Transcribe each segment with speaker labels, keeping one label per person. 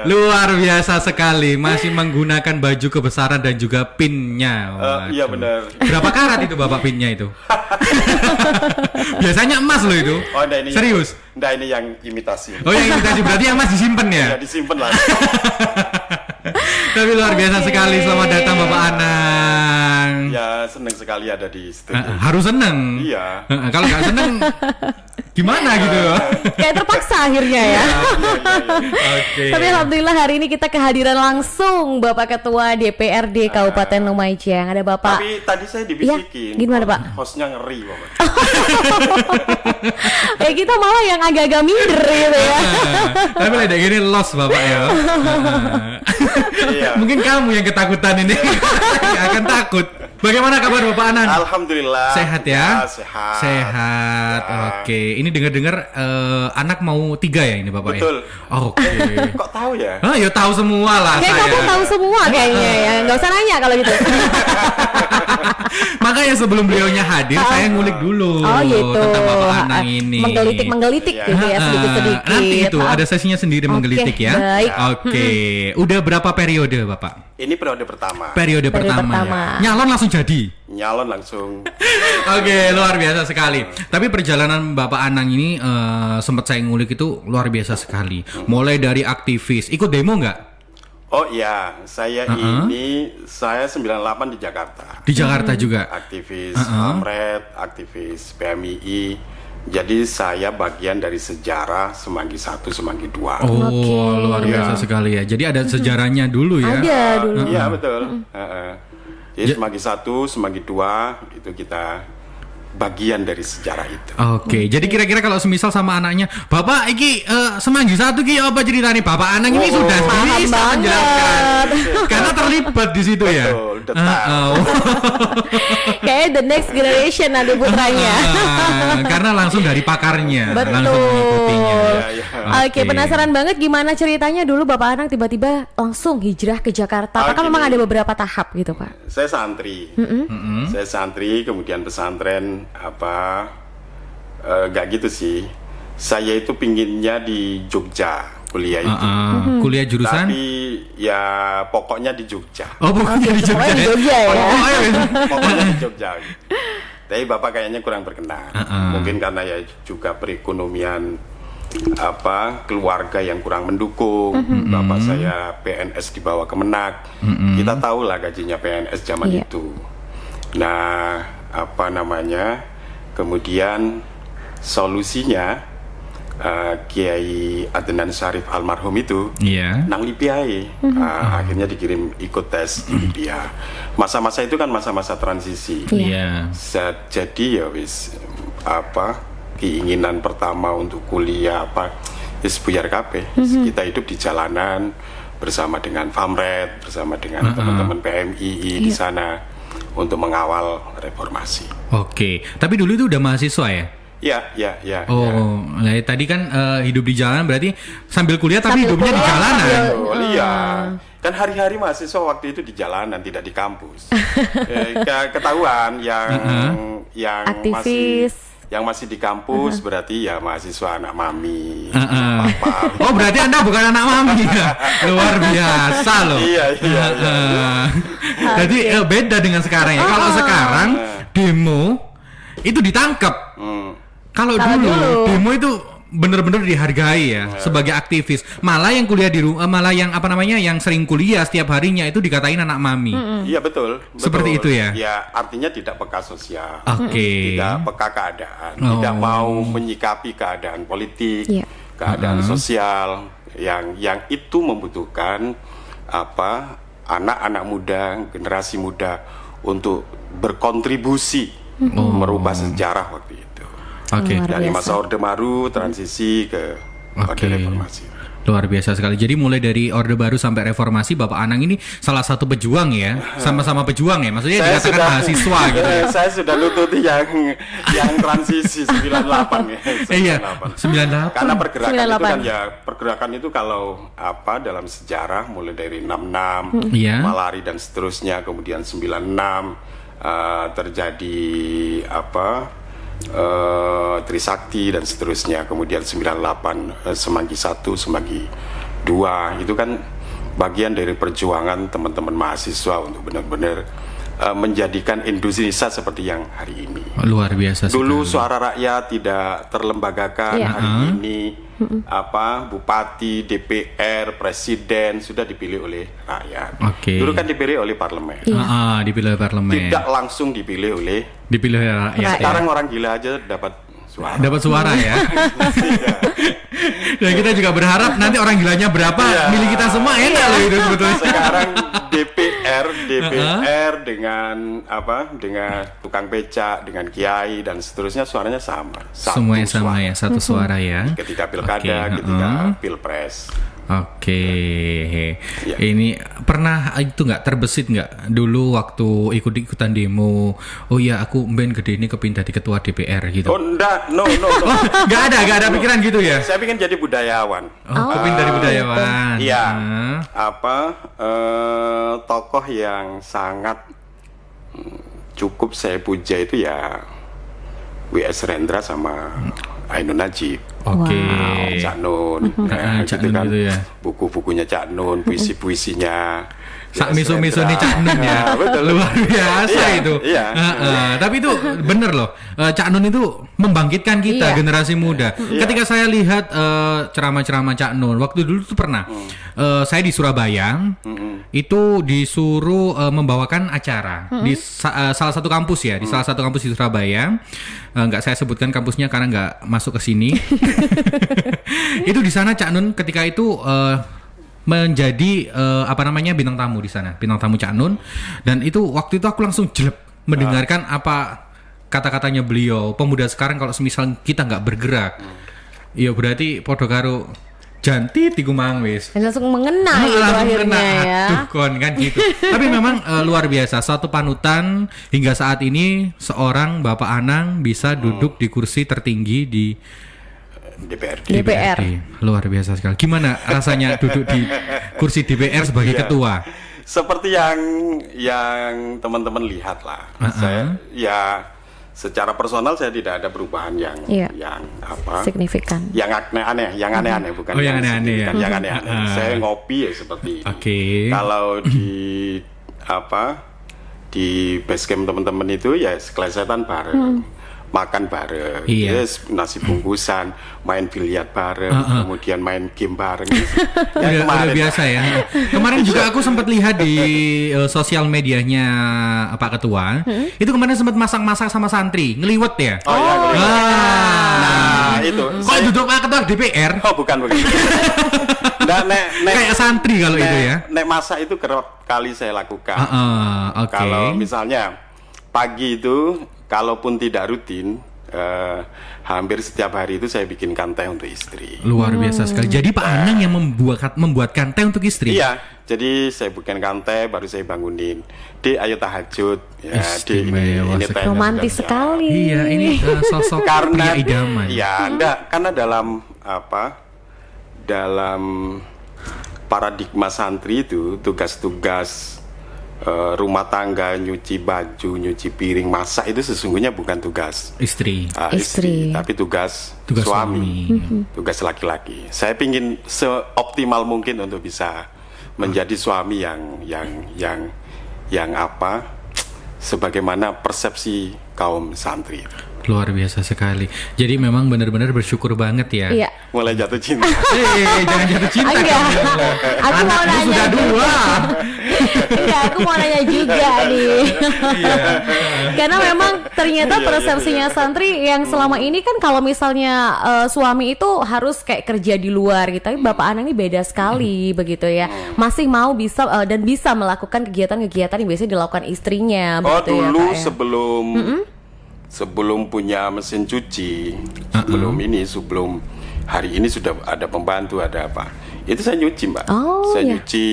Speaker 1: Luar biasa sekali, masih menggunakan baju kebesaran dan juga pinnya.
Speaker 2: Iya benar.
Speaker 1: Berapa karat itu Bapak pinnya itu? Biasanya emas loh itu.
Speaker 2: Oh, enggak, ini
Speaker 1: serius?
Speaker 2: Enggak, ini yang imitasi.
Speaker 1: Oh, yang imitasi, berarti yang emas disimpan ya?
Speaker 2: Ya disimpan lah.
Speaker 1: Tapi luar biasa sekali, selamat datang Bapak Anang.
Speaker 2: Ya senang sekali ada di studio.
Speaker 1: Harus senang.
Speaker 2: Iya.
Speaker 1: Kalau nggak senang gimana gitu?
Speaker 3: Kayak terpaksa akhirnya ya.
Speaker 1: Oke.
Speaker 3: Tapi alhamdulillah hari ini kita kehadiran langsung Bapak Ketua DPRD Kabupaten Lumajang. Ada Bapak.
Speaker 2: Tapi tadi saya dibisikin.
Speaker 3: Ya, gimana Pak?
Speaker 2: Hostnya ngeri Bapak.
Speaker 3: Kita malah yang agak-agak minder gitu ya.
Speaker 1: Tapi lagi gini los Bapak ya.
Speaker 2: Iya.
Speaker 1: Mungkin kamu yang ketakutan ini. Nggak akan takut. Bagaimana kabar Bapak Anan?
Speaker 2: Alhamdulillah.
Speaker 1: Sehat ya?
Speaker 2: Sehat.
Speaker 1: Sehat.
Speaker 2: Ya.
Speaker 1: Oke. Ini dengar-dengar anak mau 3 ya ini Bapak
Speaker 2: Betul.
Speaker 1: ya? Oke.
Speaker 2: Kok tahu ya?
Speaker 1: Ya tahu semua lah
Speaker 3: Kayak
Speaker 1: saya.
Speaker 3: kamu tahu semua kayaknya ya. Nggak usah nanya kalau gitu.
Speaker 1: Makanya sebelum beliaunya hadir saya ngulik dulu
Speaker 3: gitu.
Speaker 1: tentang Bapak Anang ini.
Speaker 3: Menggelitik
Speaker 2: Iya.
Speaker 3: gitu ya sedikit-sedikit.
Speaker 1: Nanti itu ada sesinya sendiri menggelitik ya.
Speaker 3: Baik.
Speaker 1: Oke. Udah berapa periode Bapak?
Speaker 2: Ini periode pertama.
Speaker 1: Periode pertama. Ya. Nyalon langsung jadi.
Speaker 2: Nyalon langsung.
Speaker 1: Oke, luar biasa sekali. Tapi perjalanan Bapak Anang ini sempat saya ngulik itu luar biasa sekali. Mulai dari aktivis, ikut demo nggak?
Speaker 2: Oh iya, saya ini saya 98 di Jakarta.
Speaker 1: Di Jakarta juga.
Speaker 2: Aktivis Amret, aktivis PMII. Jadi saya bagian dari sejarah Semanggi 1, Semanggi 2.
Speaker 1: Oh, luar biasa sekali ya. Jadi ada sejarahnya dulu ya.
Speaker 3: Ada dulu.
Speaker 2: Iya betul. Jadi Semanggi 1, Semanggi 2 itu kita bagian dari sejarah itu.
Speaker 1: Oke, jadi kira-kira kalau semisal sama anaknya, Bapak iki Semanggi 1 ki apa ceritanya? Bapak Anang ini sudah bisa menjelaskan. Karena terlibat di situ ya.
Speaker 2: Betul, detail.
Speaker 3: Kayak the next generation nanti putranya.
Speaker 1: Karena langsung dari pakarnya,
Speaker 3: Betul.
Speaker 1: langsung mengikutinya.
Speaker 2: Iya.
Speaker 3: Oke, penasaran banget gimana ceritanya dulu Bapak Anang tiba-tiba langsung hijrah ke Jakarta. Apakah memang ada beberapa tahap gitu Pak?
Speaker 2: Saya santri. Saya santri, kemudian pesantren gak gitu sih. Saya itu pinginnya di Jogja kuliah itu.
Speaker 1: Kuliah jurusan?
Speaker 2: Tapi ya pokoknya di Jogja.
Speaker 1: Oh, pokoknya di Jogja.
Speaker 3: Pokoknya di Jogja ya.
Speaker 2: Pokoknya di Jogja. Tapi Bapak kayaknya kurang berkenan. Mungkin karena ya juga perekonomian keluarga yang kurang mendukung. Bapak saya PNS di bawah Kemenak. Kita tahu lah gajinya PNS zaman itu. Nah, kemudian solusinya Kiai Adnan Syarif almarhum itu nang Libya akhirnya dikirim ikut tes di Libya. Masa-masa itu kan masa-masa transisi. Jadi ya wis keinginan pertama untuk kuliah buyar kabeh. Kita hidup di jalanan bersama dengan Famret, bersama dengan teman-teman PMII di sana untuk mengawal reformasi.
Speaker 1: Oke, tapi dulu itu udah mahasiswa ya?
Speaker 2: Ya.
Speaker 1: Oh, nah, tadi kan hidup di jalanan berarti sambil kuliah tapi hidupnya di jalanan.
Speaker 2: Iya. Kan hari-hari mahasiswa waktu itu di jalanan, tidak di kampus. Ketahuan yang masih di kampus berarti ya mahasiswa anak mami, papa.
Speaker 1: Oh, berarti Anda bukan anak mami ya? Luar biasa loh.
Speaker 2: Iya.
Speaker 1: Jadi beda dengan sekarang ya. Kalau sekarang demo itu ditangkap. Kalau dulu demo itu benar-benar dihargai ya sebagai aktivis. Malah yang kuliah di rumah, malah yang yang sering kuliah setiap harinya itu dikatain anak mami.
Speaker 2: Iya betul.
Speaker 1: Seperti itu ya.
Speaker 2: Ya artinya tidak peka sosial.
Speaker 1: Oke.
Speaker 2: Tidak peka keadaan, tidak mau menyikapi keadaan politik, keadaan sosial yang itu membutuhkan anak-anak muda, generasi muda untuk berkontribusi merubah sejarah waktu itu. Dari masa Orde Baru transisi ke reformasi.
Speaker 1: Luar biasa sekali. Jadi mulai dari Orde Baru sampai reformasi, Bapak Anang ini salah satu pejuang ya, sama-sama pejuang ya. Maksudnya dikatakan mahasiswa gitu.
Speaker 2: Saya sudah lututi yang transisi 98 ya.
Speaker 1: Iya, 98.
Speaker 2: Karena pergerakan itu kalau dalam sejarah mulai dari 66, Malari dan seterusnya, kemudian 96 terjadi Trisakti dan seterusnya, kemudian 98 Semanggi 1, Semanggi Dua, itu kan bagian dari perjuangan teman-teman mahasiswa untuk benar-benar menjadikan Indonesia seperti yang hari ini.
Speaker 1: Luar biasa.
Speaker 2: Dulu
Speaker 1: sekali.
Speaker 2: suara rakyat tidak terlembagakan, hari ini bupati, DPR, presiden sudah dipilih oleh rakyat. Dulu kan dipilih oleh parlemen.
Speaker 1: Dipilih oleh parlemen.
Speaker 2: Tidak langsung dipilih oleh
Speaker 1: rakyat.
Speaker 2: Sekarang orang gila aja dapat suara.
Speaker 1: Dapat suara ya. Dan kita juga berharap nanti orang gilanya berapa milih kita semua enak loh itu sebetulnya.
Speaker 2: Sekarang DPR dengan tukang becak, dengan kiai dan seterusnya suaranya sama.
Speaker 1: Semuanya sama ya, satu suara ya.
Speaker 2: Ketika pilkada, ketika pilpres.
Speaker 1: Ini pernah itu nggak terbesit nggak dulu waktu ikut-ikutan demo? Oh ya, aku gede ini kepindah di ketua DPR gitu.
Speaker 2: Oh enggak, no.
Speaker 1: Nggak ada pikiran gitu ya?
Speaker 2: Saya pengen jadi budayawan.
Speaker 1: Kepindah dari budayawan.
Speaker 2: Iya. Tokoh yang sangat cukup saya puja itu ya W.S. Rendra sama Ainun Najib. Cak Nun,
Speaker 1: Cak Nun kan, gitu ya.
Speaker 2: Buku-bukunya Cak Nun, puisi-puisinya.
Speaker 1: Sak miso-miso nih Cak Nun ya. Betul. Luar biasa itu.
Speaker 2: Iya.
Speaker 1: Tapi itu bener loh. Cak Nun itu membangkitkan kita generasi muda. Ketika saya lihat ceramah-ceramah Cak Nun, waktu dulu tuh pernah saya di Surabaya itu disuruh membawakan acara di salah satu kampus ya, di salah satu kampus di Surabaya. Nggak saya sebutkan kampusnya karena nggak masuk ke sini. Itu di sana Cak Nun ketika itu menjadi bintang tamu di sana, bintang tamu Cak Nun, dan itu waktu itu aku langsung jelek mendengarkan apa kata-katanya beliau. Pemuda sekarang kalau semisal kita nggak bergerak, ya berarti podo karo janti tigu mangwis.
Speaker 3: Langsung mengena gitu akhirnya ya.
Speaker 1: Aduh kon kan gitu. Tapi memang luar biasa, suatu panutan hingga saat ini seorang Bapak Anang bisa duduk di kursi tertinggi di
Speaker 3: DPR.
Speaker 1: Luar biasa sekali. Gimana rasanya duduk di kursi DPR sebagai ketua?
Speaker 2: Seperti yang teman-teman lihat lah. Saya secara personal saya tidak ada perubahan yang
Speaker 3: signifikan.
Speaker 2: Yang aneh-aneh bukan.
Speaker 1: Yang aneh-aneh ya.
Speaker 2: Yang aneh-aneh. Saya ngopi ya seperti ini. Kalau di base camp teman-teman itu ya sekelesetan bareng. Makan bareng, nasi bungkusan, main biliar bareng, kemudian main game bareng.
Speaker 1: Udah biasa ya. Kemarin juga aku sempat lihat di sosial medianya Pak Ketua. Itu kemarin sempat masak-masak sama santri, ngeliwet ya.
Speaker 2: Itu.
Speaker 1: Kok duduk Pak Ketua DPR?
Speaker 2: Oh, bukan.
Speaker 1: Kayak santri kalau itu ya.
Speaker 2: Nek masak itu kerap kali saya lakukan. Kalau misalnya pagi itu, kalaupun tidak rutin, hampir setiap hari itu saya bikinkan teh untuk istri.
Speaker 1: Luar biasa sekali. Jadi Pak Anang yang membuatkan teh untuk istri?
Speaker 2: Iya, jadi saya bikinkan teh, baru saya bangunin. Di ayo tahajud. Ya,
Speaker 1: ini
Speaker 2: teh.
Speaker 3: Romantis sekali.
Speaker 1: Iya, ini sosok pria idaman.
Speaker 2: Iya, karena dalam paradigma santri itu tugas-tugas rumah tangga, nyuci baju, nyuci piring, masak itu sesungguhnya bukan tugas
Speaker 3: istri,
Speaker 2: tapi tugas suami. Tugas laki-laki. Saya ingin seoptimal mungkin untuk bisa menjadi suami yang sebagaimana persepsi kaum santri.
Speaker 1: Luar biasa sekali. Jadi memang benar-benar bersyukur banget ya.
Speaker 3: Iya.
Speaker 2: Mulai jatuh cinta.
Speaker 1: Jangan jatuh cinta.
Speaker 3: Aku mau nanya
Speaker 1: sudah dua.
Speaker 3: Enggak, aku mau nanya juga nih. Karena memang ternyata persepsinya santri yang selama ini kan kalau misalnya suami itu harus kayak kerja di luar gitu. Tapi Bapak Anang ini beda sekali begitu ya. Masih mau bisa dan bisa melakukan kegiatan-kegiatan yang biasanya dilakukan istrinya.
Speaker 2: Dulu ya, sebelum punya mesin cuci, sebelum hari ini sudah ada pembantu, ada apa? Itu saya nyuci, Mbak. Nyuci,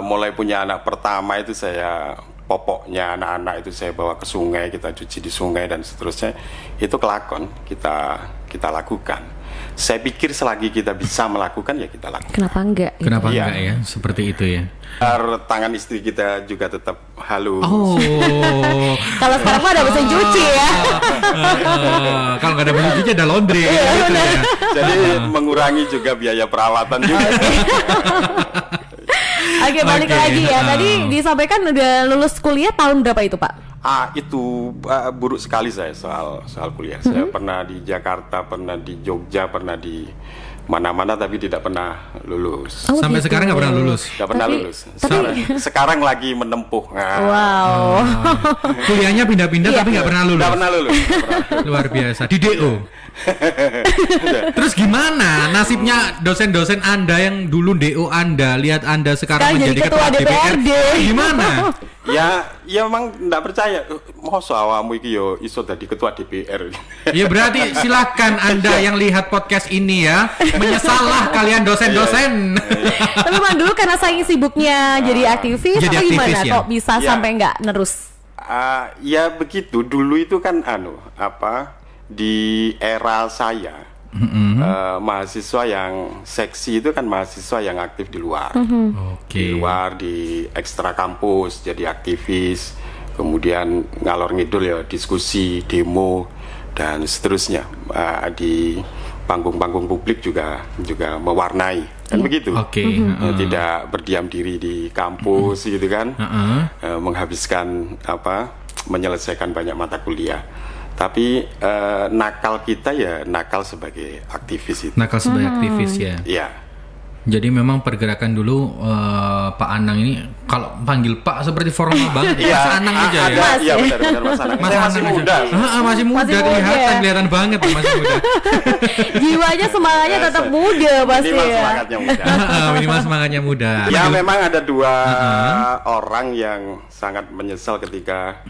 Speaker 2: mulai punya anak pertama itu saya popoknya anak-anak itu saya bawa ke sungai, kita cuci di sungai dan seterusnya. Itu kelakon kita lakukan. Saya pikir selagi kita bisa melakukan ya kita lakukan.
Speaker 3: Kenapa enggak?
Speaker 1: Kenapa enggak ya? Seperti itu ya.
Speaker 2: Tangan istri kita juga tetap halus.
Speaker 3: Kalau sekarang mah ada mesin cuci ya.
Speaker 1: Kalau nggak ada mesin cuci ada laundry. Gitu ya.
Speaker 2: Jadi mengurangi juga biaya perawatan juga.
Speaker 3: Oke, balik lagi ya. Tadi disampaikan udah lulus kuliah tahun berapa itu, Pak?
Speaker 2: Itu buruk sekali saya soal kuliah. Saya pernah di Jakarta, pernah di Jogja, pernah di mana-mana tapi tidak pernah lulus.
Speaker 1: Sampai sekarang nggak pernah lulus.
Speaker 2: Nggak pernah lulus. Sekarang lagi menempuh.
Speaker 3: Wow.
Speaker 1: Kuliahnya pindah-pindah tapi nggak pernah lulus.
Speaker 2: Nggak pernah lulus.
Speaker 1: Luar biasa. Di DO. Terus gimana nasibnya dosen-dosen Anda yang dulu DO Anda, lihat Anda sekarang menjadi ketua DPRD? Gimana?
Speaker 2: Ya emang nggak percaya. Masa awamu iki yo iso dadi ketua DPR.
Speaker 1: Ya berarti silakan Anda yang lihat podcast ini ya, menyesallah kalian dosen-dosen.
Speaker 3: Tapi memang dulu karena saking sibuknya jadi aktivis atau gimana
Speaker 1: ya?
Speaker 3: Kok bisa sampai nggak nerus?
Speaker 2: Ya begitu. Dulu itu kan di era saya mahasiswa yang seksi itu kan mahasiswa yang aktif di luar. Di luar, di ekstra kampus jadi aktivis, kemudian ngalor ngidul ya diskusi, demo dan seterusnya. Di panggung-panggung publik juga mewarnai kan begitu. Tidak berdiam diri di kampus gitu kan. Menghabiskan menyelesaikan banyak mata kuliah. Tapi nakal kita ya nakal sebagai aktivis itu.
Speaker 1: Nakal sebagai aktivis ya.
Speaker 2: Iya.
Speaker 1: Jadi memang pergerakan dulu Pak Anang ini kalau panggil Pak seperti formal banget. Mas Anang aja ya.
Speaker 2: Iya benar Mas Anang. Masih muda.
Speaker 1: Masih muda kelihatan banget masih muda.
Speaker 3: Jiwanya semangatnya tetap muda pasti ya.
Speaker 2: Minimal semangatnya muda.
Speaker 1: Minimal semangatnya muda.
Speaker 2: Ya memang ada dua orang yang sangat menyesal ketika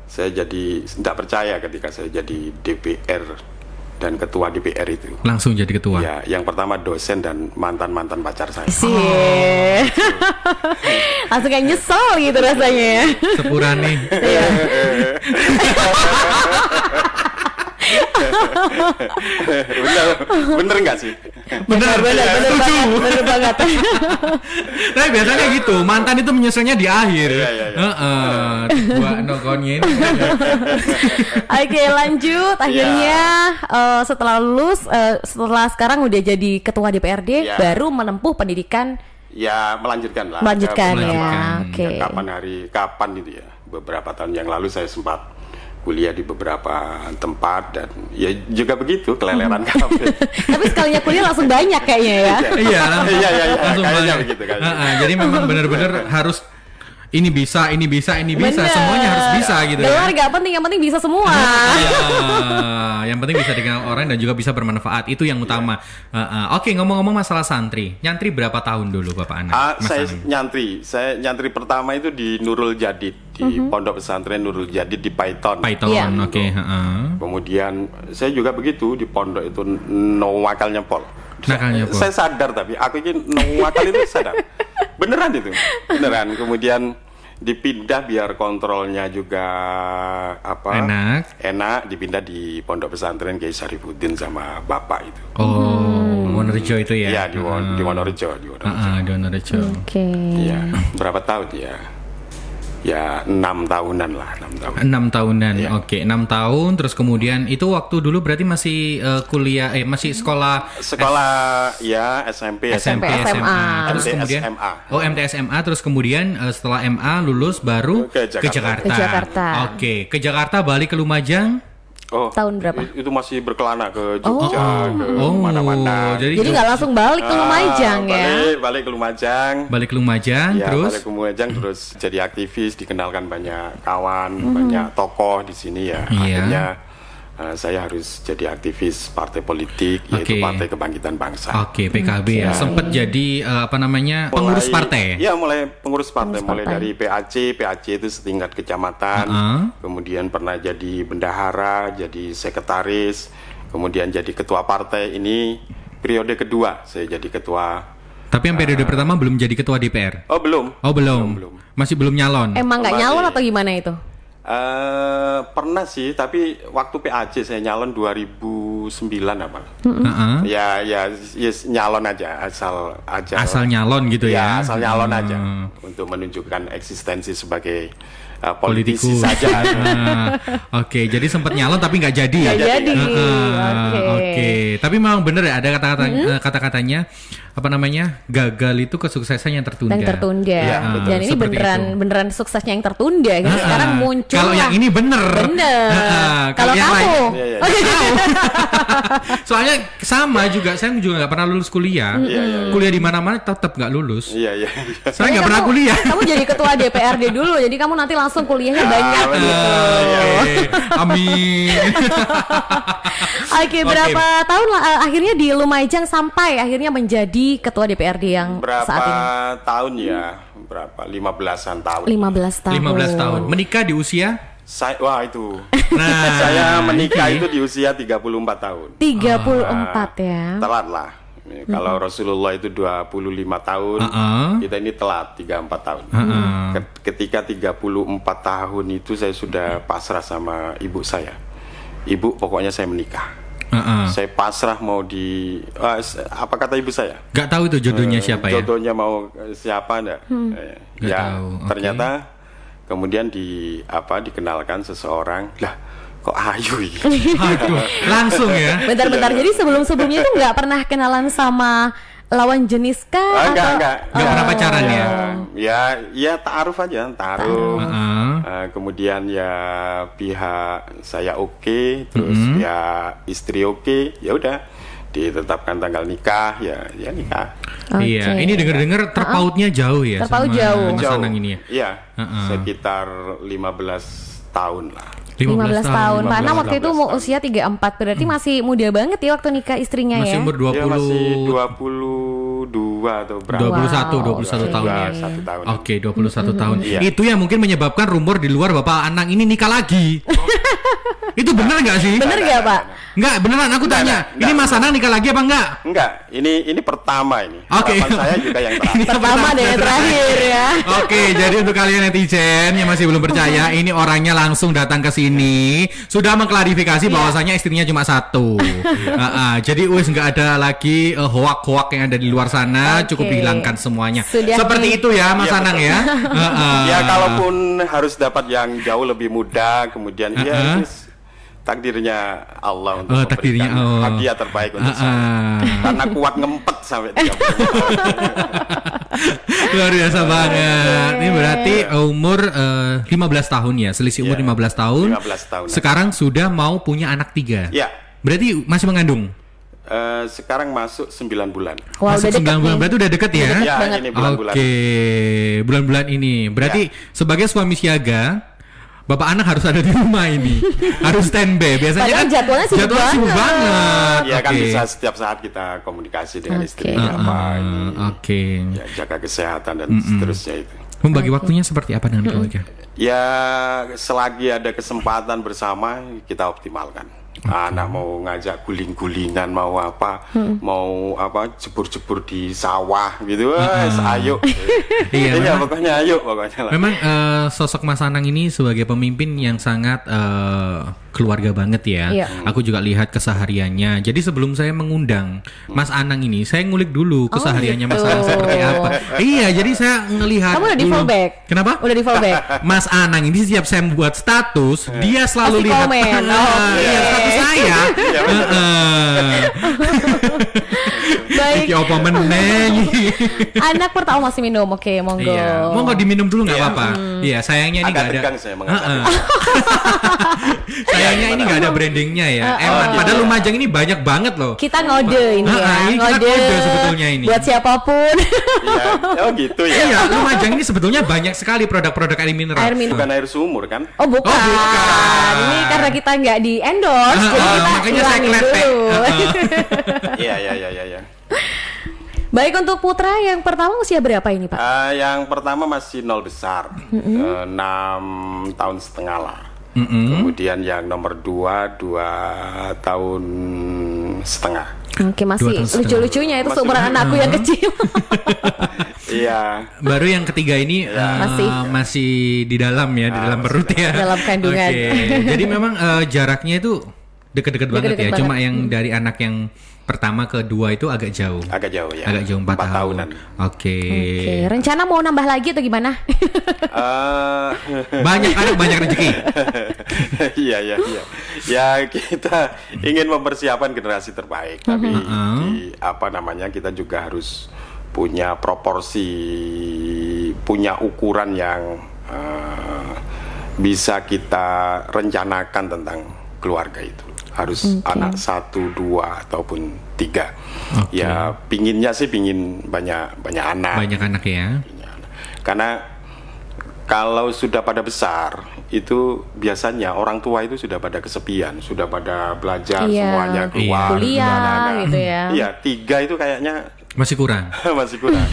Speaker 2: saya tidak percaya ketika saya jadi DPR dan ketua DPR itu.
Speaker 1: Langsung jadi ketua?
Speaker 2: Ya, yang pertama dosen dan mantan pacar saya.
Speaker 3: Langsung kayak nyesel gitu rasanya ya.
Speaker 1: Sepurane.
Speaker 2: Bener nggak sih?
Speaker 3: Bener banget.
Speaker 1: Tapi biasanya gitu, mantan itu menyesalnya di akhir. Buat nokonnya ini.
Speaker 3: Oke, lanjut. Akhirnya setelah lulus, setelah sekarang udah jadi ketua DPRD, baru menempuh pendidikan.
Speaker 2: Ya melanjutkan lah.
Speaker 3: Melanjutkan ya. Oke.
Speaker 2: Kapan itu ya? Beberapa tahun yang lalu saya sempat kuliah di beberapa tempat dan ya juga begitu keleleran kafe.
Speaker 3: Tapi sekalinya kuliah langsung banyak kayaknya ya.
Speaker 1: Iya,
Speaker 2: langsung banyak begitu kayaknya.
Speaker 1: Jadi memang benar-benar harus ini bisa, semuanya harus bisa gitu.
Speaker 3: Gelar nggak penting, yang penting bisa semua.
Speaker 1: Yang penting bisa dikenal orang dan juga bisa bermanfaat, itu yang utama. Oke, ngomong-ngomong masalah santri, nyantri berapa tahun dulu Bapak Anang?
Speaker 2: Saya nyantri pertama itu di Nurul Jadid, di Pondok Pesantren Nurul Jadid di Paiton.
Speaker 1: Oke.
Speaker 2: Kemudian saya juga begitu di pondok itu wakalnya Pol. Saya sadar tapi aku ini wakal itu sadar. Beneran. Kemudian dipindah biar kontrolnya juga enak, dipindah di Pondok Pesantren Kiai Syarifuddin sama Bapak itu.
Speaker 1: Wonorejo itu ya?
Speaker 2: Iya, di Wonorejo.
Speaker 1: Di Wonorejo.
Speaker 3: Oke.
Speaker 2: Iya, berapa tahun ya? Ya 6 tahunan lah, 6 tahun.
Speaker 1: 6 tahunan, ya. Oke, 6 tahun. Terus kemudian itu waktu dulu berarti masih kuliah, masih sekolah
Speaker 2: ya SMP,
Speaker 3: SMA.
Speaker 1: Terus kemudian MTSMA. Terus kemudian setelah MA lulus baru ke Jakarta. Oke, ke Jakarta, balik ke Lumajang.
Speaker 3: Tahun berapa?
Speaker 2: Itu masih berkelana ke Jogja, ke mana-mana.
Speaker 3: Jadi nggak langsung balik ke Lumajang ya?
Speaker 2: Balik ke Lumajang.
Speaker 1: Ya, terus?
Speaker 2: Balik ke Lumajang terus jadi aktivis, dikenalkan banyak kawan, banyak tokoh di sini ya. Akhirnya saya harus jadi aktivis partai politik, yaitu Partai Kebangkitan Bangsa.
Speaker 1: PKB ya. Sempat jadi pengurus partai.
Speaker 2: Ya, mulai pengurus partai, mulai dari PAC itu setingkat kecamatan. Kemudian pernah jadi bendahara, jadi sekretaris, kemudian jadi ketua partai. Ini periode kedua saya jadi ketua.
Speaker 1: Tapi yang periode pertama belum jadi ketua DPR.
Speaker 2: Belum.
Speaker 1: Masih belum nyalon.
Speaker 3: Emang nggak nyalon atau gimana itu?
Speaker 2: Pernah sih, tapi waktu PAC saya nyalon 2009 apa? Ya nyalon aja, asal
Speaker 1: nyalon gitu ya.
Speaker 2: Asal nyalon aja untuk menunjukkan eksistensi sebagai politisi saja.
Speaker 1: Oke, jadi sempat nyalon tapi nggak jadi.
Speaker 3: Nggak jadi.
Speaker 1: Oke. Tapi memang benar ya ada kata-katanya apa namanya, gagal itu kesuksesan yang tertunda.
Speaker 3: Yang tertunda.
Speaker 2: Ya,
Speaker 3: dan ini beneran suksesnya yang tertunda. Gitu. Sekarang muncul.
Speaker 1: Kalau yang ini bener.
Speaker 3: Kalau
Speaker 1: yang
Speaker 3: kamu.
Speaker 1: Soalnya sama juga, saya juga nggak pernah lulus kuliah. Kuliah di mana-mana tetap nggak lulus.
Speaker 2: Iya.
Speaker 1: Saya nggak pernah kuliah.
Speaker 3: Kamu jadi ketua DPRD dulu, jadi kamu nanti langsung kuliahnya banyak gitu.
Speaker 1: Amin.
Speaker 3: Oke, berapa tahun akhirnya di Lumajang sampai akhirnya menjadi ketua DPRD yang saat ini?
Speaker 2: Berapa tahun ya? Berapa? 15-an tahun.
Speaker 3: 15 tahun.
Speaker 1: 15 tahun. Menikah di usia?
Speaker 2: Wah itu. Saya menikah itu di usia 34 tahun.
Speaker 3: 34 ya.
Speaker 2: Telat lah. Kalau Rasulullah itu 25 tahun, kita ini telat 34 tahun. Ketika 34 tahun itu saya sudah pasrah sama ibu saya. Ibu, pokoknya saya menikah. Saya pasrah mau apa kata ibu saya?
Speaker 1: Gak tahu itu jodohnya siapa ya?
Speaker 2: Jodohnya mau siapa enggak? Ya, ternyata kemudian dikenalkan seseorang. Lah, kok Ayu ini?
Speaker 1: Aduh, langsung ya.
Speaker 3: Bentar-bentar. Jadi sebelum-sebelumnya itu nggak pernah kenalan sama lawan jenis kah?
Speaker 2: Enggak
Speaker 1: pernah pacaran ya?
Speaker 2: Ya ta'aruf aja, ta'aruf. Kemudian ya pihak saya oke, terus ya istri oke, ya udah ditetapkan tanggal nikah, ya nikah.
Speaker 1: Iya, ini dengar-dengar terpautnya jauh ya.
Speaker 3: Terpaut
Speaker 1: sama
Speaker 3: jauh.
Speaker 1: Mas Anang ini ya.
Speaker 2: Iya, sekitar 15 tahun lah.
Speaker 3: 15 tahun. Pak Anang waktu itu usia 34, berarti masih muda banget ya waktu nikah istrinya
Speaker 1: masih
Speaker 3: ya?
Speaker 1: Umur 20.
Speaker 2: Ya, masih 22 atau berapa?
Speaker 1: 21 tahun ya.
Speaker 2: 1 tahun.
Speaker 1: Oke, 21 tahun.
Speaker 2: Iya.
Speaker 1: Itu yang mungkin menyebabkan rumor di luar Bapak Anang ini nikah lagi. Itu benar nggak sih?
Speaker 3: Bener nggak Pak?
Speaker 1: Enggak, beneran aku tanya. Ini Mas Anang nikah lagi apa enggak?
Speaker 2: Enggak, ini pertama ini.
Speaker 1: Oke.
Speaker 2: Harapan saya juga yang terakhir.
Speaker 3: Pertama dan yang terakhir ya.
Speaker 1: Oke, jadi untuk kalian netizen yang masih belum percaya, ini orangnya langsung datang ke sini sudah mengklarifikasi bahwasanya istrinya cuma satu. Jadi wis nggak ada lagi hoak-hoak yang ada di luar sana, cukup dihilangkan semuanya. Seperti itu ya Mas Anang ya.
Speaker 2: Ya kalaupun harus dapat yang jauh lebih muda, kemudian takdirnya Allah untuk memberikan hadiah terbaik untuk saya. Karena kuat ngempet sampai 30 tahun.
Speaker 1: Luar biasa banget. Ini berarti umur 15 tahun ya, selisih umur 15 tahun.
Speaker 2: 15 tahun.
Speaker 1: Sekarang sudah mau punya anak 3.
Speaker 2: Ya.
Speaker 1: Berarti masih mengandung?
Speaker 2: Sekarang masuk 9 bulan.
Speaker 3: Wow,
Speaker 1: masuk 9 bulan, berarti udah deket ya?
Speaker 2: Ya, ini bulan-bulan.
Speaker 1: Oke, bulan-bulan ini. Berarti sebagai suami siaga, Bapak Anang harus ada di rumah ini, harus standby. Biasanya kan
Speaker 3: jadwalnya sibuk banget.
Speaker 2: Ya kan bisa setiap saat kita komunikasi dengan istri apa ini. Ya, jaga kesehatan dan seterusnya itu.
Speaker 1: Membagi waktunya seperti apa dengan keluarga?
Speaker 2: Ya selagi ada kesempatan bersama kita optimalkan. Anak mau ngajak guling-gulingan, mau apa, mau apa jebur-jebur di sawah gitu, ayo. Iya, pokoknya ayo pokoknya.
Speaker 1: Memang sosok Mas Anang ini sebagai pemimpin yang sangat keluarga banget ya.
Speaker 3: Iya.
Speaker 1: Aku juga lihat kesehariannya. Jadi sebelum saya mengundang Mas Anang ini, saya ngulik dulu kesehariannya Mas Anang seperti apa. Iya, jadi saya ngelihat.
Speaker 3: Kamu udah di fallback.
Speaker 1: Kenapa?
Speaker 3: Udah di fallback.
Speaker 1: Mas Anang ini setiap saya membuat status, dia selalu lihat. Iya, status saya.
Speaker 3: Baik.
Speaker 1: Iki apa meneng?
Speaker 3: Anak pertama masih minum, oke, monggo.
Speaker 1: Iya. Monggo diminum dulu nggak apa-apa. Iya, sayangnya ini nggak ada.
Speaker 2: Tegang saya mengatakan.
Speaker 1: Sayangnya ini nggak ada brandingnya ya. Padahal Lumajang ini banyak banget loh.
Speaker 3: Kita ngode ini ya,
Speaker 1: ini kita ngode sebetulnya ini.
Speaker 3: Buat siapapun.
Speaker 2: Iya, oh gitu ya.
Speaker 1: Iya, Lumajang ini sebetulnya banyak sekali produk-produk air mineral.
Speaker 2: Bukan air sumur kan?
Speaker 3: Oh bukan. Ini karena kita nggak di endorse, jadi kita
Speaker 1: makanya saya kletek.
Speaker 2: Iya.
Speaker 3: Baik, untuk putra yang pertama usia berapa ini Pak?
Speaker 2: Yang pertama masih 0 besar, 6 tahun setengah lah. Kemudian yang nomor 2 tahun setengah.
Speaker 3: Oke, masih lucu-lucunya itu seumuran anakku yang kecil.
Speaker 2: Iya.
Speaker 1: Baru yang ketiga ini
Speaker 3: masih
Speaker 1: di dalam ya, di dalam perut ya.
Speaker 3: Dalam kandungan.
Speaker 1: Jadi memang jaraknya itu Deket-deket banget ya. Cuma yang dari anak yang pertama ke dua itu agak jauh.
Speaker 2: Agak jauh ya.
Speaker 1: Agak jauh 4 tahunan. Oke.
Speaker 3: Rencana mau nambah lagi atau gimana?
Speaker 1: Banyak anak banyak rezeki.
Speaker 2: Iya. Ya kita ingin mempersiapkan generasi terbaik, tapi kita juga harus punya proporsi, punya ukuran yang bisa kita rencanakan tentang keluarga itu. Harus anak 1, 2 ataupun 3. Ya pingin banyak anak.
Speaker 1: Banyak anak ya.
Speaker 2: Karena kalau sudah pada besar itu biasanya orang tua itu sudah pada kesepian, sudah pada belajar semuanya keluar,
Speaker 3: kuliah gitu ya.
Speaker 2: Iya, 3 itu kayaknya
Speaker 1: masih kurang.
Speaker 2: Masih kurang.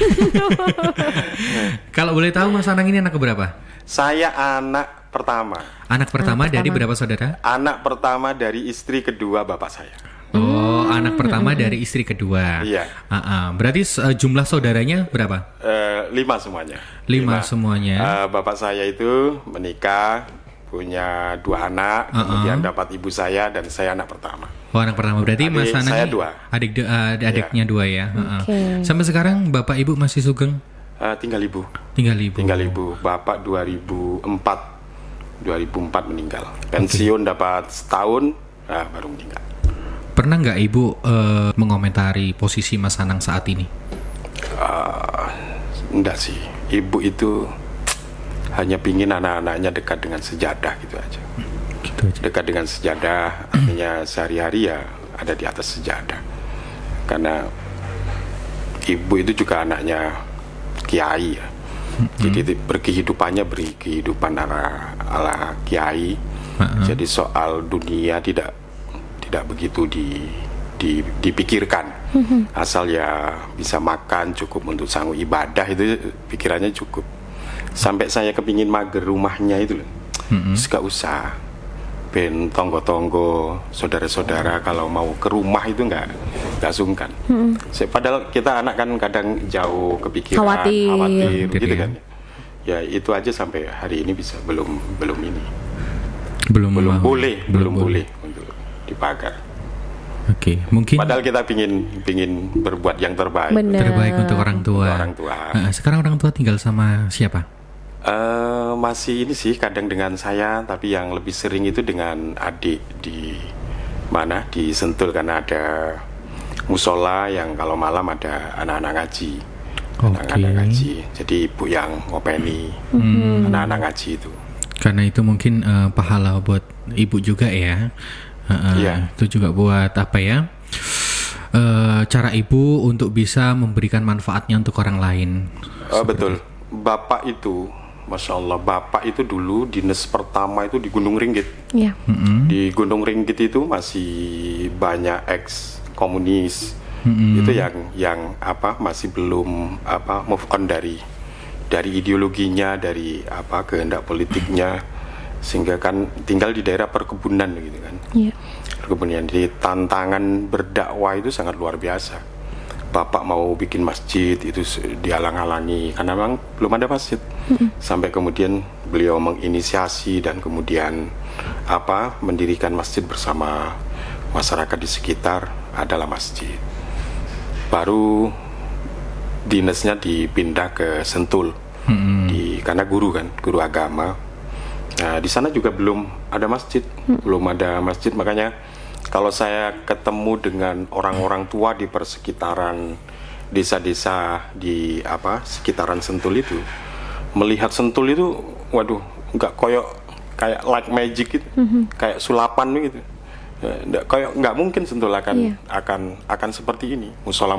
Speaker 1: Kalau boleh tahu Mas Anang ini anak keberapa?
Speaker 2: Saya anak pertama.
Speaker 1: Anak pertama dari berapa saudara?
Speaker 2: Anak pertama dari istri kedua bapak saya.
Speaker 1: Oh, anak pertama dari istri kedua.
Speaker 2: Iya.
Speaker 1: Berarti jumlah saudaranya berapa?
Speaker 2: 5 semuanya.
Speaker 1: 5 semuanya.
Speaker 2: Bapak saya itu menikah, punya 2 anak, kemudian dapat ibu saya dan saya anak pertama.
Speaker 1: Oh, anak pertama berarti Mas Anang
Speaker 2: saya 2.
Speaker 1: Adiknya 2 ya. Sampai sekarang bapak ibu masih sugeng?
Speaker 2: Tinggal ibu. Bapak 2004 meninggal. Pensiun dapat setahun, baru meninggal.
Speaker 1: Pernah nggak ibu mengomentari posisi Mas Anang saat ini?
Speaker 2: Enggak sih. Ibu itu hanya pingin anak-anaknya dekat dengan sejadah gitu aja. Dekat dengan sejadah, artinya sehari-hari ya ada di atas sejadah. Karena ibu itu juga anaknya kiai ya. Jadi berkehidupan ala kiai. Jadi soal dunia tidak begitu dipikirkan. Asal ya bisa makan cukup untuk sanggup ibadah, itu pikirannya cukup. Sampai saya kepingin mager rumahnya itu loh. Gak usah. Ben tonggo-tonggo saudara-saudara kalau mau ke rumah itu nggak sungkan. Padahal kita anak kan kadang jauh kepikiran, khawatir gitu kan. Ya itu aja sampai hari ini bisa belum boleh untuk dipagar.
Speaker 1: Oke, mungkin.
Speaker 2: Padahal kita pingin berbuat yang terbaik.
Speaker 1: Terbaik untuk orang tua. Sekarang orang tua tinggal sama siapa?
Speaker 2: Masih ini sih kadang dengan saya, tapi yang lebih sering itu dengan adik di Sentul, karena ada musola yang kalau malam ada anak-anak ngaji. Anak-anak ngaji. Jadi ibu yang ngopeni anak-anak ngaji itu.
Speaker 1: Karena itu mungkin pahala buat ibu juga ya. Itu juga buat cara ibu untuk bisa memberikan manfaatnya untuk orang lain.
Speaker 2: Betul. Bapak itu, Masya Allah, Bapak itu dulu dinas pertama itu di Gunung Ringgit. Di Gunung Ringgit itu masih banyak ex-komunis. Itu yang masih belum move on dari ideologinya, dari kehendak politiknya, sehingga kan tinggal di daerah perkebunan gitu kan. Perkebunan. Jadi tantangan berdakwah itu sangat luar biasa. Bapak mau bikin masjid itu dihalang-halangi karena memang belum ada masjid. Sampai kemudian beliau menginisiasi dan kemudian mendirikan masjid bersama masyarakat di sekitar, adalah masjid. Baru dinasnya dipindah ke Sentul, karena guru agama. Nah, di sana juga belum ada masjid, makanya kalau saya ketemu dengan orang-orang tua di persekitaran desa-desa di sekitaran Sentul itu, melihat Sentul itu, waduh, nggak kayak like magic gitu, kayak sulapan gitu. Nggak mungkin Sentul akan seperti ini. Musola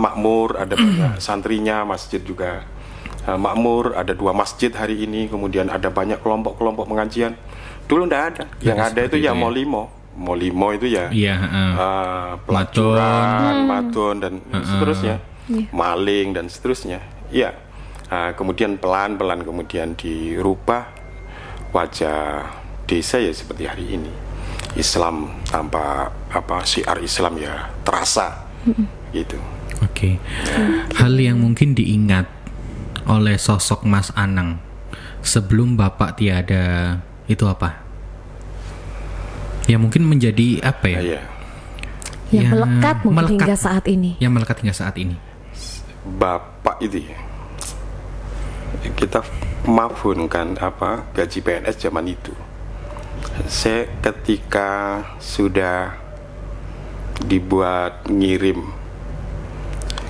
Speaker 2: makmur, ada banyak santrinya, masjid juga makmur, ada 2 masjid hari ini, kemudian ada banyak kelompok-kelompok pengajian. Dulu nggak ada. Yang ada itu ya Molimo itu ya pelacuran, madon dan seterusnya, maling dan seterusnya. Iya. Kemudian pelan-pelan kemudian dirubah wajah desa ya seperti hari ini. Islam tanpa syiar Islam ya terasa gitu.
Speaker 1: Oke. Hal yang mungkin diingat oleh sosok Mas Anang sebelum Bapak tiada itu apa? Ya mungkin menjadi apa ya?
Speaker 2: Iya.
Speaker 3: Yang melekat mungkin hingga saat ini.
Speaker 1: Yang melekat hingga saat ini.
Speaker 2: Bapak itu ya, kita mafhumkan apa gaji PNS zaman itu. Saya ketika sudah dibuat ngirim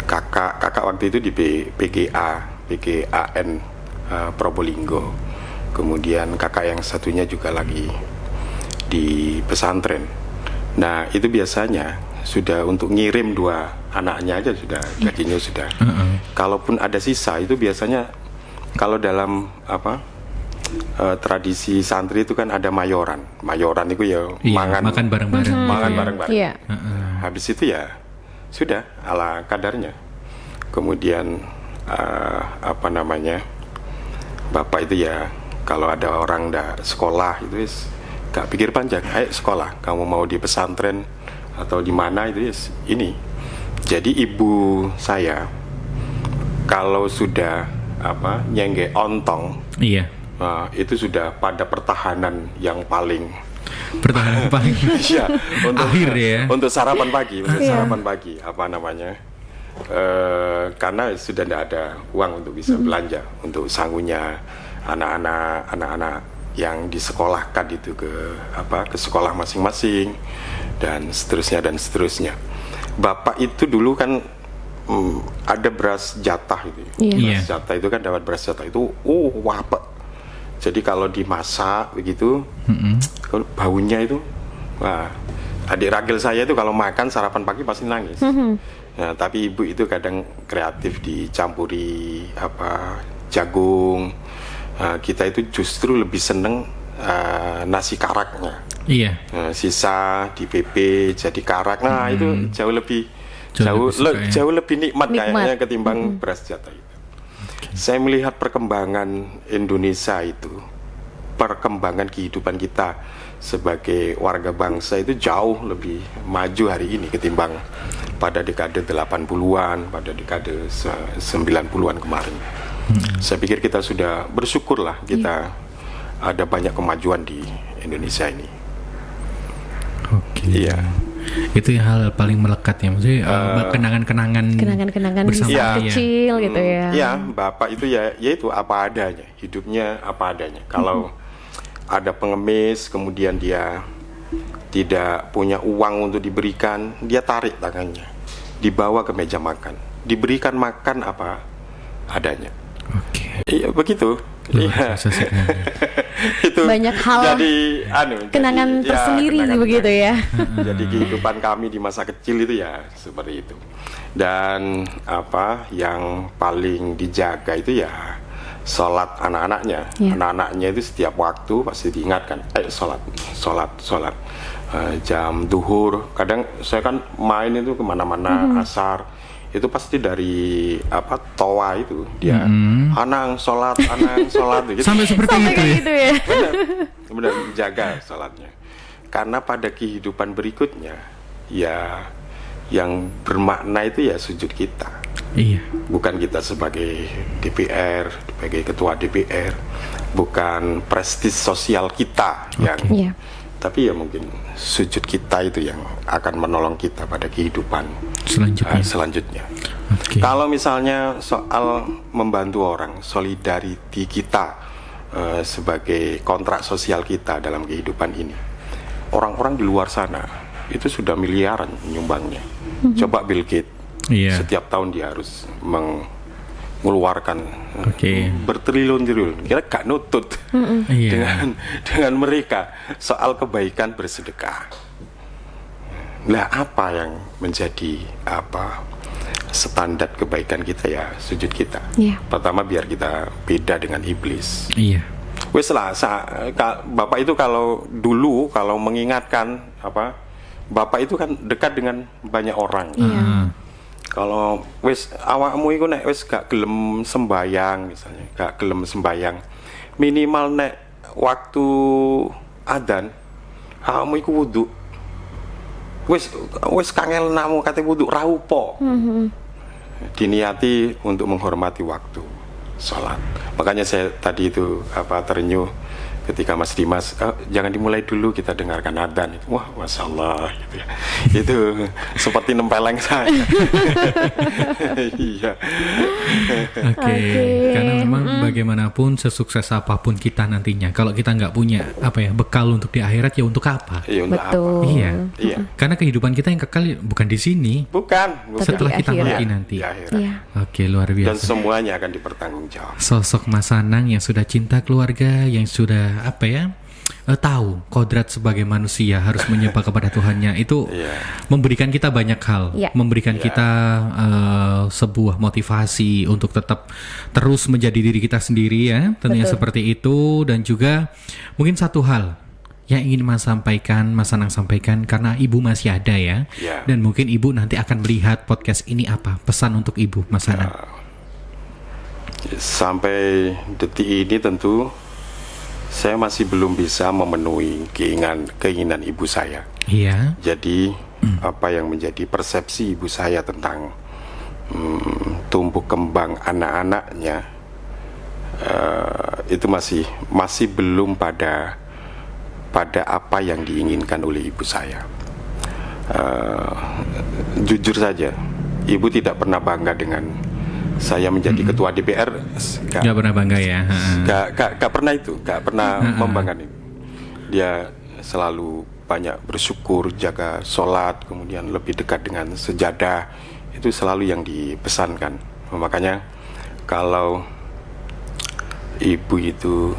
Speaker 2: kakak waktu itu di PGAN Probolinggo, kemudian kakak yang satunya juga lagi di pesantren. Nah itu biasanya sudah untuk ngirim 2 anaknya aja sudah gajinya sudah. Kalaupun ada sisa itu biasanya kalau dalam tradisi santri itu kan ada mayoran itu ya
Speaker 1: makan bareng-bareng.
Speaker 2: Makan bareng-bareng.
Speaker 3: Iya.
Speaker 2: Habis itu ya sudah ala kadarnya. Kemudian bapak itu ya kalau ada orang sekolah itu gak pikir panjang, ayo sekolah, kamu mau di pesantren atau di mana itu ini. Jadi ibu saya kalau sudah nyengge ontong,
Speaker 1: iya,
Speaker 2: itu sudah pada pertahanan yang paling
Speaker 1: iya, untuk akhir ya,
Speaker 2: untuk sarapan pagi, karena sudah tidak ada uang untuk bisa belanja untuk sanggunya anak-anak yang disekolahkan itu ke sekolah masing-masing dan seterusnya. Bapak itu dulu kan ada beras jatah itu. Beras jatah itu kan dapat beras jatah itu wapek. Jadi kalau dimasak begitu, baunya itu, wah, adik ragil saya itu kalau makan sarapan pagi pasti nangis. Nah, tapi ibu itu kadang kreatif dicampuri jagung. Kita itu justru lebih seneng nasi karaknya. Iya. Sisa di PP jadi karak. Nah itu jauh lebih nikmat kayaknya ketimbang beras jatah itu. Saya melihat perkembangan Indonesia itu, perkembangan kehidupan kita sebagai warga bangsa itu jauh lebih maju hari ini ketimbang pada dekade 80-an, pada dekade 90-an kemarin. Saya pikir kita sudah bersyukurlah kita ada banyak kemajuan di Indonesia ini.
Speaker 1: Oke. Iya. Itu yang hal paling melekat ya, maksudnya kenangan bersama
Speaker 3: kecil gitu ya.
Speaker 2: Iya, bapak itu ya itu apa adanya, hidupnya apa adanya. Kalau ada pengemis kemudian dia tidak punya uang untuk diberikan, dia tarik tangannya, dibawa ke meja makan, diberikan makan apa adanya.
Speaker 1: Oke.
Speaker 2: Iya begitu. Iya.
Speaker 3: Itu banyak hal. Jadi kenangan tersendiri begitu ya.
Speaker 2: Jadi kehidupan kami di masa kecil itu ya seperti itu. Dan yang paling dijaga itu ya sholat anak-anaknya. Anak-anaknya itu setiap waktu pasti diingatkan, ayo sholat. Jam duhur. Kadang saya kan main itu kemana-mana asar. Itu pasti dari toa itu dia anang sholat gitu.
Speaker 1: Sampai seperti itu ya.
Speaker 2: Benar jaga sholatnya karena pada kehidupan berikutnya ya yang bermakna itu ya sujud kita. Iya. Bukan kita sebagai DPR, sebagai ketua DPR, bukan prestis sosial kita yang tapi ya mungkin sujud kita itu yang akan menolong kita pada kehidupan selanjutnya. Okay. Kalau misalnya soal membantu orang, solidarity kita sebagai kontrak sosial kita dalam kehidupan ini, orang-orang di luar sana itu sudah miliaran nyumbangnya. Coba Bill Gates, setiap tahun dia harus mengeluarkan bertriliun-triliun, kira gak nutut dengan mereka soal kebaikan bersedekah. Nah, apa yang menjadi standar kebaikan kita ya sujud kita. Pertama biar kita beda dengan iblis. Wes lah, bapak itu kalau dulu kalau mengingatkan bapak itu kan dekat dengan banyak orang. Kalau wis awakmu iku nek wis gak gelem sembayang misalnya, gak gelem sembayang, minimal nek waktu adzan awakmu iku wudu. Wis kangel namu kate wudu ra upo. Diniati untuk menghormati waktu salat. Makanya saya tadi itu terenyuh ketika Mas Dimas, jangan dimulai dulu, kita dengarkan adzan. Wah, masya Allah, gitu ya. Itu seperti nempeleng saya. Iya.
Speaker 1: Oke, karena memang bagaimanapun sesukses apapun kita nantinya, kalau kita nggak punya bekal untuk di akhirat, ya untuk apa?
Speaker 2: Iya, untuk
Speaker 3: Betul.
Speaker 2: apa?
Speaker 1: Iya.
Speaker 2: Iya.
Speaker 1: Karena kehidupan kita yang kekal bukan di sini.
Speaker 2: Bukan.
Speaker 1: Setelah kita
Speaker 3: akhirat.
Speaker 1: mati nanti.
Speaker 2: Di akhirat.
Speaker 3: Iya.
Speaker 1: Oke, luar biasa.
Speaker 2: Dan semuanya akan dipertanggungjawab.
Speaker 1: Sosok Mas Anang yang sudah cinta keluarga, yang sudah tahu kodrat sebagai manusia harus menyembah kepada Tuhannya, itu memberikan kita banyak hal, memberikan kita sebuah motivasi untuk tetap terus menjadi diri kita sendiri ya, tentunya seperti itu. Dan juga mungkin satu hal yang ingin Mas Anang sampaikan, karena Ibu masih ada ya, dan mungkin Ibu nanti akan melihat podcast ini, apa pesan untuk Ibu, Mas Anang?
Speaker 2: Sampai detik ini tentu saya masih belum bisa memenuhi keinginan ibu saya.
Speaker 1: Iya.
Speaker 2: Jadi apa yang menjadi persepsi ibu saya tentang tumbuh kembang anak-anaknya, itu masih belum pada apa yang diinginkan oleh ibu saya. Jujur saja, ibu tidak pernah bangga dengan saya menjadi ketua DPR.
Speaker 1: Gak pernah bangga ya?
Speaker 2: Gak pernah membanggakan itu. Dia selalu banyak bersyukur, jaga sholat, kemudian lebih dekat dengan sejadah. Itu selalu yang dipesankan. Makanya kalau ibu itu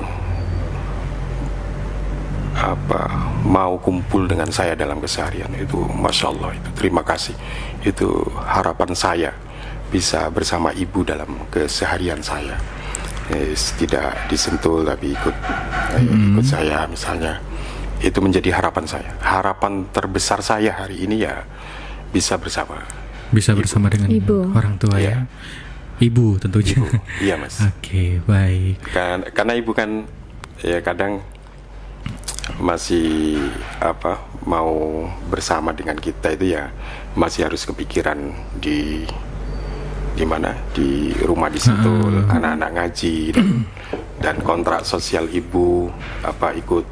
Speaker 2: mau kumpul dengan saya dalam keseharian, itu masya Allah, itu terima kasih. Itu harapan saya, bisa bersama ibu dalam keseharian saya. Tidak disentuh tapi ikut saya misalnya. Itu menjadi harapan saya. Harapan terbesar saya hari ini ya bisa bersama
Speaker 1: dengan ibu, orang tua ya. Ibu tentunya.
Speaker 2: Ibu. Iya, Mas.
Speaker 1: Oke, baik.
Speaker 2: Karena ibu kan ya kadang masih mau bersama dengan kita itu ya masih harus kepikiran di mana, di rumah di Sentul, anak-anak ngaji dan kontrak sosial ibu, ikut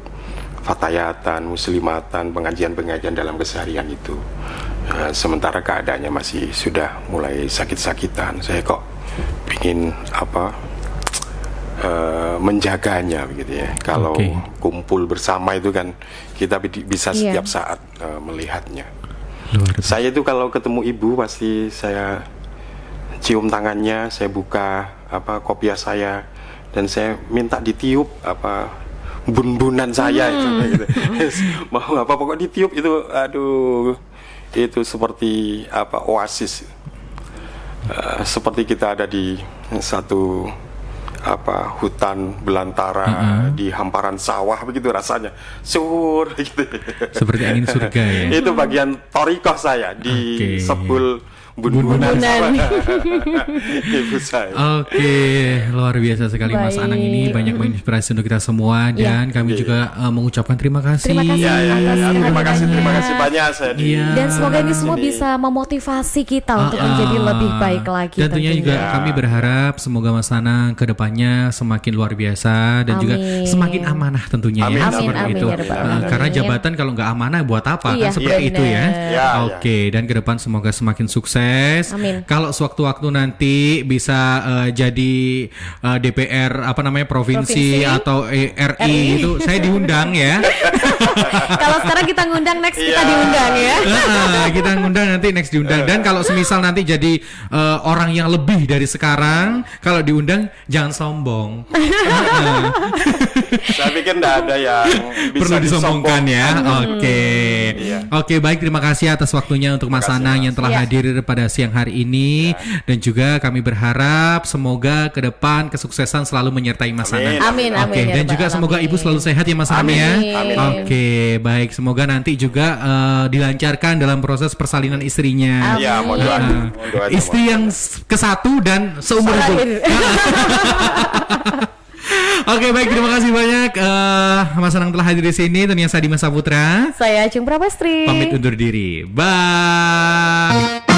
Speaker 2: fatayatan, muslimatan, pengajian dalam keseharian itu. Sementara keadaannya masih sudah mulai sakit-sakitan, saya kok ingin menjaganya begitu ya. Kalau kumpul bersama itu kan kita bisa setiap saat melihatnya. Saya itu kalau ketemu ibu pasti saya cium tangannya, saya buka kopiah saya, dan saya minta ditiup bun-bunan saya itu. Mau pokok ditiup itu, aduh, itu seperti oasis. Seperti kita ada di satu hutan belantara di hamparan sawah, begitu rasanya. Gitu.
Speaker 1: Seperti angin surga ya.
Speaker 2: Itu bagian thorikoh saya di sebul bun-bunan ibu saya.
Speaker 1: Oke, luar biasa sekali. Mas Anang ini banyak menginspirasi untuk kita semua, dan kami juga mengucapkan terima kasih.
Speaker 3: Terima kasih
Speaker 2: terima kasih banyak saya
Speaker 3: dan semoga ini semua bisa memotivasi kita untuk menjadi lebih baik lagi.
Speaker 1: Tentunya juga kami berharap semoga Mas Anang ke depannya semakin luar biasa dan juga semakin amanah tentunya. Seperti itu. Karena jabatan kalau nggak amanah buat apa? Kan seperti itu ya. Oke, dan ke depan semoga semakin sukses. Kalau sewaktu-waktu nanti bisa jadi DPR provinsi atau RI itu, saya diundang ya.
Speaker 3: Kalau sekarang kita ngundang, next kita diundang ya.
Speaker 1: Kita ngundang nanti, next diundang. Dan kalau semisal nanti jadi orang yang lebih dari sekarang, kalau diundang jangan sombong.
Speaker 2: Saya pikir tidak ada yang bisa
Speaker 1: perlu disombongkan ya. Oke, baik, terima kasih atas waktunya untuk Mas Anang yang telah hadir pada siang hari ini, dan juga kami berharap semoga ke depan kesuksesan selalu menyertai Mas Anang.
Speaker 3: Amin.
Speaker 1: Dan juga semoga ibu selalu sehat ya Mas Anang ya. Oke, baik, semoga nanti juga dilancarkan dalam proses persalinan istrinya. Istri yang ke-1 dan seumur hidup. Oke, baik, terima kasih banyak Mas Anang telah hadir di sini. Tentunya saya Dimas Saputra.
Speaker 3: Saya Acung Prabastri.
Speaker 1: Pamit undur diri. Bye.